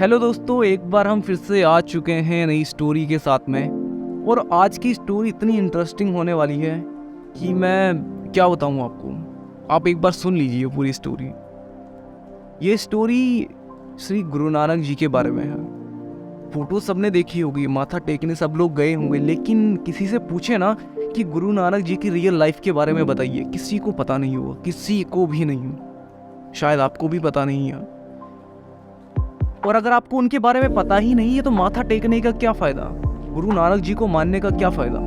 Hello दोस्तों, एक बार हम फिर से आ चुके हैं नई स्टोरी के साथ में। और आज की स्टोरी इतनी इंटरेस्टिंग होने वाली है कि मैं क्या बताऊं आपको। आप एक बार सुन लीजिए पूरी स्टोरी। ये स्टोरी श्री गुरु नानक जी के बारे में है। फोटो सबने देखी होगी, माथा टेकने सब लोग गए होंगे, लेकिन किसी से पूछे ना कि गुरु नानक जी की रियल लाइफ के बारे में बताइए, किसी को पता नहीं होगा, किसी को भी नहीं। शायद आपको भी पता नहीं है। और अगर आपको उनके बारे में पता ही नहीं है तो माथा टेकने का क्या फायदा, गुरु नानक जी को मानने का क्या फायदा।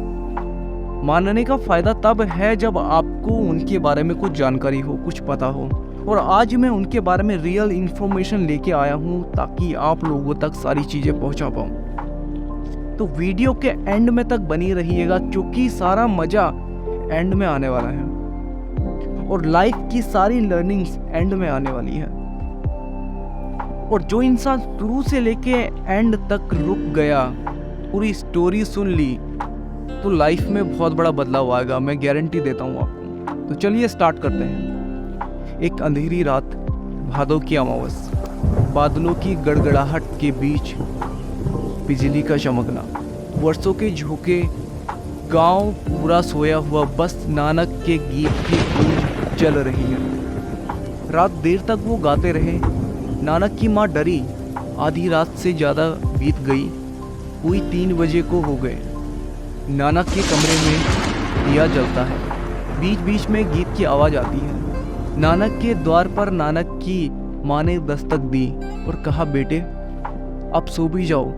मानने का फायदा तब है जब आपको उनके बारे में कुछ जानकारी हो, कुछ पता हो। और आज मैं उनके बारे में रियल इन्फॉर्मेशन लेके आया हूँ ताकि आप लोगों तक सारी चीजें पहुंचा पाऊँ। तो वीडियो के एंड में तक बनी रहिएगा क्योंकि सारा मजा एंड में आने वाला है और लाइफ की सारी लर्निंग्स एंड में आने वाली है। और जो इंसान शुरू से लेके एंड तक रुक गया, पूरी स्टोरी सुन ली, तो लाइफ में बहुत बड़ा बदलाव आएगा, मैं गारंटी देता हूँ आपको। तो चलिए स्टार्ट करते हैं। एक अंधेरी रात, भादों की अमावस, बादलों की गड़गड़ाहट के बीच बिजली का चमकना, वर्षों के झोंके, गांव पूरा सोया हुआ, बस नानक के गीत की गूंज चल रही है। रात देर तक वो गाते रहे। नानक की माँ डरी, आधी रात से ज़्यादा बीत गई, कोई 3 बजे को हो गए। नानक के कमरे में दिया जलता है, बीच बीच में गीत की आवाज़ आती है। नानक के द्वार पर नानक की माँ ने दस्तक दी और कहा, बेटे अब सो भी जाओ,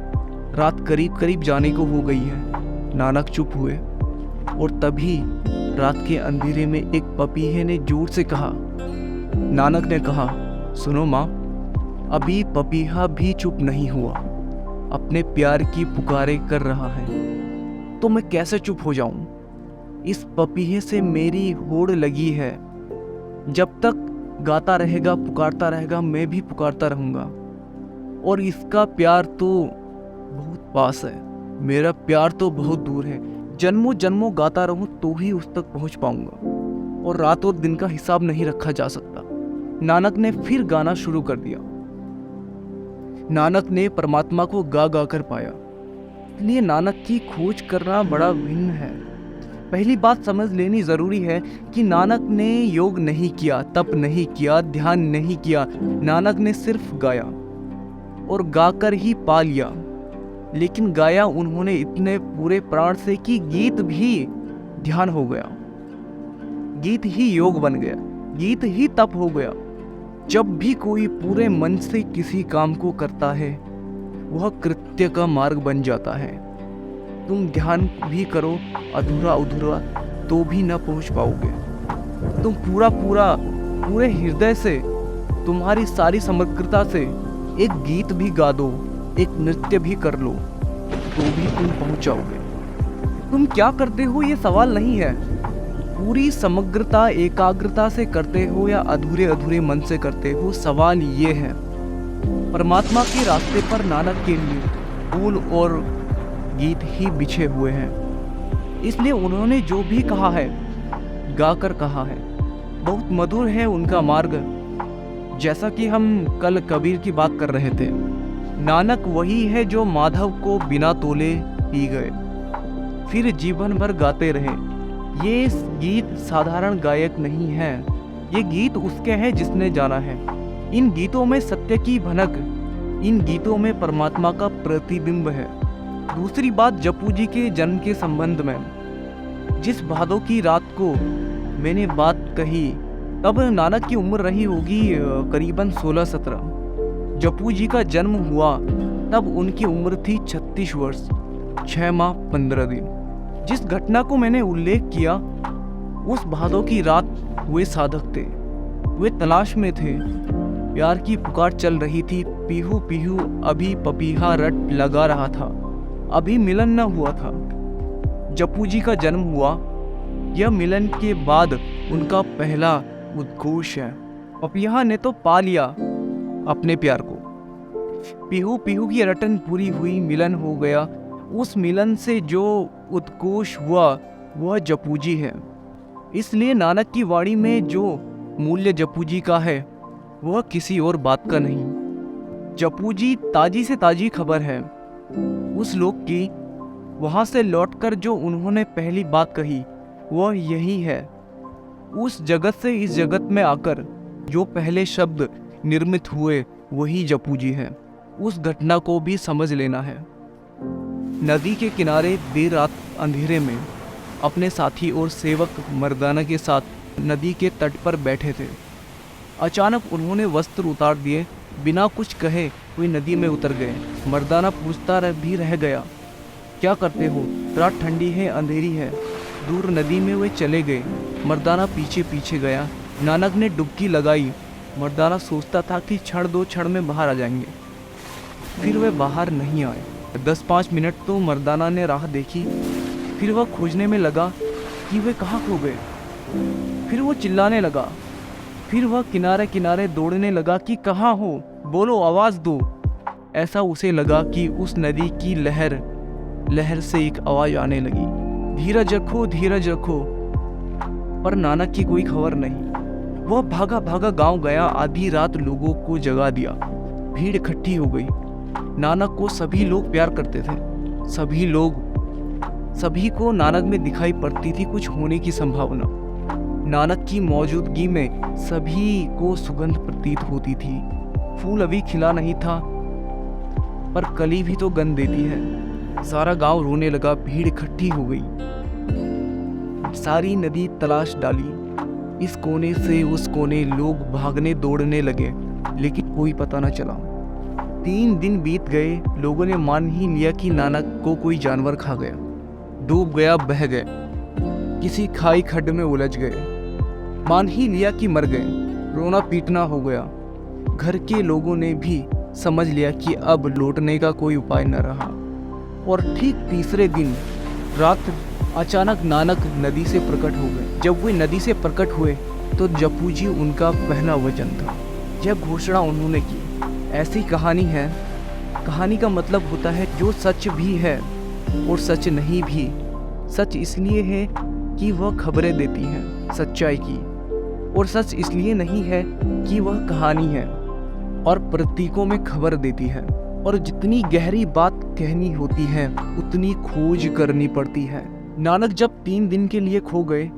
रात करीब करीब जाने को हो गई है। नानक चुप हुए और तभी रात के अंधेरे में एक पपीहे ने जोर से कहा। नानक ने कहा, सुनो माँ। अभी पपीहा भी चुप नहीं हुआ, अपने प्यार की पुकारे कर रहा है, तो मैं कैसे चुप हो जाऊं। इस पपीहे से मेरी होड़ लगी है, जब तक गाता रहेगा, पुकारता रहेगा, मैं भी पुकारता रहूंगा। और इसका प्यार तो बहुत पास है, मेरा प्यार तो बहुत दूर है। जन्मों जन्मों गाता रहूं तो ही उस तक पहुंच पाऊंगा, और रात और दिन का हिसाब नहीं रखा जा सकता। नानक ने फिर गाना शुरू कर दिया। नानक ने परमात्मा को गा गा कर पाया, इसलिए नानक की खोज करना बड़ा भिन्न है। पहली बात समझ लेनी जरूरी है कि नानक ने योग नहीं किया, तप नहीं किया, ध्यान नहीं किया। नानक ने सिर्फ गाया और गाकर ही पा लिया। लेकिन गाया उन्होंने इतने पूरे प्राण से कि गीत भी ध्यान हो गया, गीत ही योग बन गया, गीत ही तप हो गया। जब भी कोई पूरे मन से किसी काम को करता है, वह कृत्य का मार्ग बन जाता है। तुम ध्यान भी करो अधूरा अधूरा तो भी न पहुंच पाओगे। तुम पूरे हृदय से, तुम्हारी सारी समग्रता से एक गीत भी गा दो, एक नृत्य भी कर लो, तो भी तुम पहुंच जाओगे। तुम क्या करते हो ये सवाल नहीं है, पूरी समग्रता एकाग्रता से करते हो या अधूरे अधूरे मन से करते हो, सवाल ये है। परमात्मा के रास्ते पर नानक के लिए फूल और गीत ही बिछे हुए हैं, इसलिए उन्होंने जो भी कहा है गाकर कहा है। बहुत मधुर है उनका मार्ग। जैसा कि हम कल कबीर की बात कर रहे थे, नानक वही है जो माधव को बिना तोले पी गए, फिर जीवन भर गाते रहे। ये गीत साधारण गायक नहीं है, ये गीत उसके हैं जिसने जाना है। इन गीतों में सत्य की भनक, इन गीतों में परमात्मा का प्रतिबिंब है। दूसरी बात, जप्पू जी के जन्म के संबंध में, जिस भादों की रात को मैंने बात कही, तब नानक की उम्र रही होगी करीबन 16-17। जप्पू जी का जन्म हुआ तब उनकी उम्र थी 36 वर्ष 6 माह 15 दिन। जिस घटना को मैंने उल्लेख किया, उस भादों की रात वे साधक थे, वे तलाश में थे, प्यार की पुकार चल रही थी। पीहू पीहू अभी पपीहा रट लगा रहा था, अभी मिलन न हुआ था। जप्पू जी का जन्म हुआ, यह मिलन के बाद उनका पहला उद्घोष है। पपीहा ने तो पा लिया अपने प्यार को, पीहू पीहू की रटन पूरी हुई, मिलन हो गया। उस मिलन से जो उद्घोष हुआ वह जप्पू जी है। इसलिए नानक की वाणी में जो मूल्य जप्पू जी का है वह किसी और बात का नहीं। जप्पू जी ताजी से ताजी खबर है उस लोग की। वहां से लौटकर जो उन्होंने पहली बात कही वह यही है, उस जगत से इस जगत में आकर जो पहले शब्द निर्मित हुए वही जप्पू जी है। उस घटना को भी समझ लेना है। नदी के किनारे देर रात अंधेरे में अपने साथी और सेवक मर्दाना के साथ नदी के तट पर बैठे थे। अचानक उन्होंने वस्त्र उतार दिए, बिना कुछ कहे वे नदी में उतर गए। मर्दाना पूछता भी रह गया, क्या करते हो? रात ठंडी है, अंधेरी है। दूर नदी में वे चले गए। मर्दाना पीछे पीछे गया। नानक ने डुबकी लगाई। मर्दाना सोचता था कि क्षण दो क्षण में बाहर आ जाएंगे, फिर वे बाहर नहीं आए। 10-5 मिनट तो मर्दाना ने राह देखी, फिर वह खोजने में लगा कि वे कहाँ खो गए। फिर वो चिल्लाने लगा, फिर वह किनारे किनारे दौड़ने लगा कि कहाँ हो, बोलो, आवाज़ दो। ऐसा उसे लगा कि उस नदी की लहर से एक आवाज़ आने लगी, धीरज रखो, धीरज रखो। पर नानक की कोई खबर नहीं। वह भागा भागा गांव गया। आधी रात लोगों को जगा दिया। भीड़ इकट्ठी हो गई। नानक को सभी लोग प्यार करते थे। सभी को नानक में दिखाई पड़ती थी कुछ होने की संभावना। नानक की मौजूदगी में सभी को सुगंध प्रतीत होती थी। फूल अभी खिला नहीं था, पर कली भी तो गंध देती है। सारा गांव रोने लगा। भीड़ इकट्ठी हो गई। सारी नदी तलाश डाली, इस कोने से उस कोने। लोग भागने दौड़ने लगे, लेकिन कोई पता न चला। 3 दिन बीत गए। लोगों ने मान ही लिया कि नानक को कोई जानवर खा गया, डूब गया, बह गए, किसी खाई खड्ड में उलझ गए। मान ही लिया कि मर गए। रोना पीटना हो गया। घर के लोगों ने भी समझ लिया कि अब लौटने का कोई उपाय न रहा। और ठीक तीसरे दिन रात अचानक नानक नदी से प्रकट हो गए। जब वे नदी से प्रकट हुए तो जप्पू जी उनका पहला वचन था। यह घोषणा उन्होंने की, ऐसी कहानी है। कहानी का मतलब होता है जो सच भी है और सच नहीं भी। सच इसलिए है कि वह खबरें देती है सच्चाई की, और सच इसलिए नहीं है कि वह कहानी है और प्रतीकों में खबर देती है। और जितनी गहरी बात कहनी होती है उतनी खोज करनी पड़ती है। नानक जब 3 दिन के लिए खो गए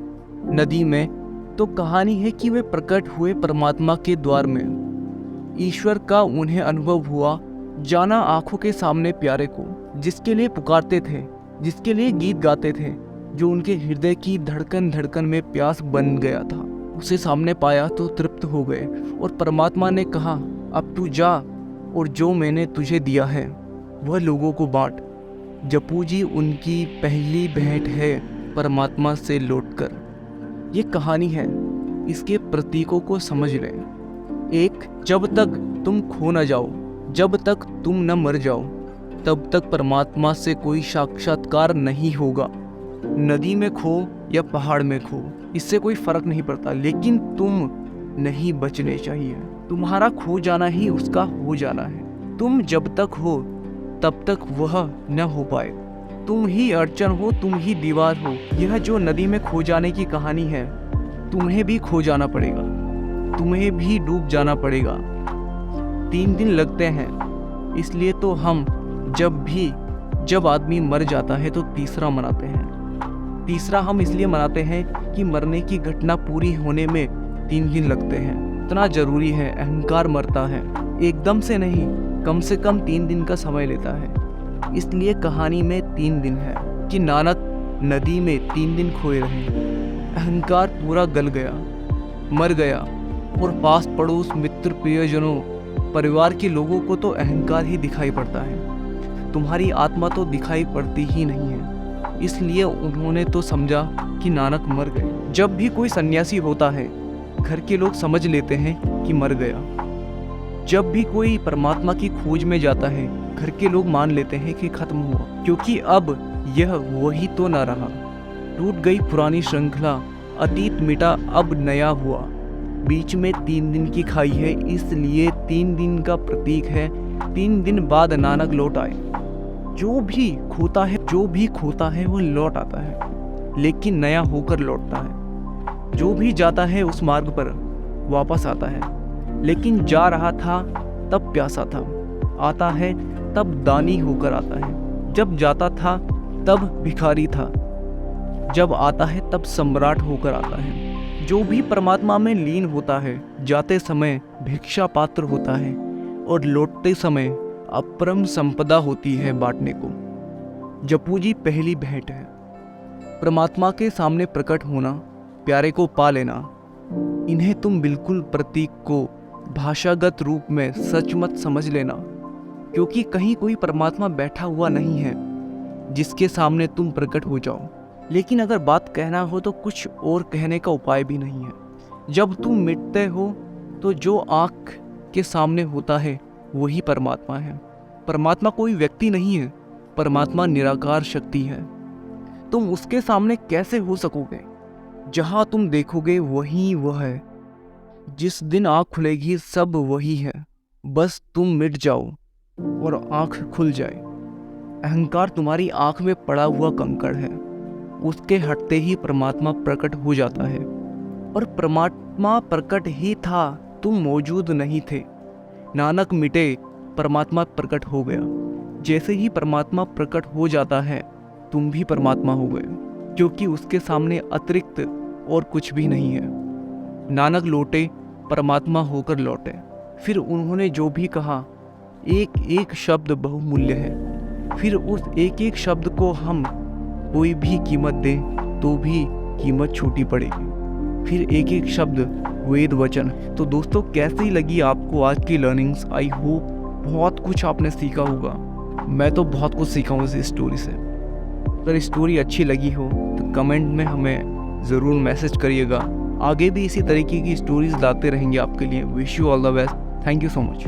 नदी में, तो कहानी है कि वे प्रकट हुए परमात्मा के द्वार में। ईश्वर का उन्हें अनुभव हुआ, जाना आंखों के सामने प्यारे को, जिसके लिए पुकारते थे, जिसके लिए गीत गाते थे, जो उनके हृदय की धड़कन धड़कन में प्यास बन गया था। उसे सामने पाया तो तृप्त हो गए। और परमात्मा ने कहा, अब तू जा और जो मैंने तुझे दिया है वह लोगों को बांट। जप्पू जी उनकी पहली भेंट है परमात्मा से लौटकर। ये कहानी है, इसके प्रतीकों को समझ लें। एक, जब तक तुम खो न जाओ, जब तक तुम न मर जाओ, तब तक परमात्मा से कोई साक्षात्कार नहीं होगा। नदी में खो या पहाड़ में खो, इससे कोई फर्क नहीं पड़ता, लेकिन तुम नहीं बचने चाहिए। तुम्हारा खो जाना ही उसका हो जाना है। तुम जब तक हो तब तक वह न हो पाए। तुम ही अड़चन हो, तुम ही दीवार हो। यह जो नदी में खो जाने की कहानी है, तुम्हें भी खो जाना पड़ेगा, तुम्हें भी डूब जाना पड़ेगा। 3 दिन लगते हैं, इसलिए तो हम जब आदमी मर जाता है तो तीसरा मनाते हैं। तीसरा हम इसलिए मनाते हैं कि मरने की घटना पूरी होने में 3 दिन लगते हैं। इतना जरूरी है। अहंकार मरता है, एकदम से नहीं, कम से कम 3 दिन का समय लेता है। इसलिए कहानी में 3 दिन है कि नानक नदी में 3 दिन खोए रहे। अहंकार पूरा गल गया, मर गया। और पास पड़ोस, मित्र, प्रियजनों, परिवार के लोगों को तो अहंकार ही दिखाई पड़ता है, तुम्हारी आत्मा तो दिखाई पड़ती ही नहीं है। इसलिए उन्होंने तो समझा कि नानक मर गए। जब भी कोई सन्यासी होता है, घर के लोग समझ लेते हैं कि मर गया। जब भी कोई परमात्मा की खोज में जाता है, घर के लोग मान लेते हैं कि खत्म हुआ, क्योंकि अब यह वही तो न रहा। टूट गई पुरानी श्रृंखला, अतीत मिटा, अब नया हुआ। बीच में 3 दिन की खाई है, इसलिए 3 दिन का प्रतीक है। 3 दिन बाद नानक लौट आए। जो भी खोता है वो लौट आता है, लेकिन नया होकर लौटता है। जो भी जाता है उस मार्ग पर वापस आता है, लेकिन जा रहा था तब प्यासा था। आता है तब दानी होकर आता है, जब जाता था तब भिखारी था, जब आता है तब सम्राट होकर आता है। जो भी परमात्मा में लीन होता है जाते समय भिक्षा पात्र होता है और लौटते समय अपरम संपदा होती है बांटने को। जपू जी पहली भेंट है। परमात्मा के सामने प्रकट होना, प्यारे को पा लेना, इन्हें तुम बिल्कुल प्रतीक को भाषागत रूप में सच मत समझ लेना, क्योंकि कहीं कोई परमात्मा बैठा हुआ नहीं है जिसके सामने तुम प्रकट हो जाओ। लेकिन अगर बात कहना हो तो कुछ और कहने का उपाय भी नहीं है। जब तुम मिटते हो तो जो आँख के सामने होता है वही परमात्मा है। परमात्मा कोई व्यक्ति नहीं है, परमात्मा निराकार शक्ति है। तुम उसके सामने कैसे हो सकोगे? जहाँ तुम देखोगे वही वह है। जिस दिन आँख खुलेगी सब वही है, बस तुम मिट जाओ और आँख खुल जाए। अहंकार तुम्हारी आँख में पड़ा हुआ कंकड़ है, उसके हटते ही परमात्मा प्रकट हो जाता है। और परमात्मा प्रकट ही था, तुम मौजूद नहीं थे। नानक मिटे, परमात्मा प्रकट हो गया। जैसे ही परमात्मा प्रकट हो जाता है तुम भी परमात्मा हो गए, क्योंकि उसके सामने अतिरिक्त और कुछ भी नहीं है। नानक लौटे, परमात्मा होकर लौटे। फिर उन्होंने जो भी कहा, एक एक शब्द बहुमूल्य है। फिर उस एक एक शब्द को हम कोई भी कीमत दें तो भी कीमत छोटी पड़ेगी। फिर एक एक शब्द वेद वचन। तो दोस्तों, कैसी लगी आपको आज की लर्निंग्स? आई होप बहुत कुछ आपने सीखा होगा। मैं तो बहुत कुछ सीखा हूँ इस स्टोरी से। अगर स्टोरी अच्छी लगी हो तो कमेंट में हमें ज़रूर मैसेज करिएगा। आगे भी इसी तरीके की स्टोरीज लाते रहेंगे आपके लिए। Wish you all the best. Thank you so much.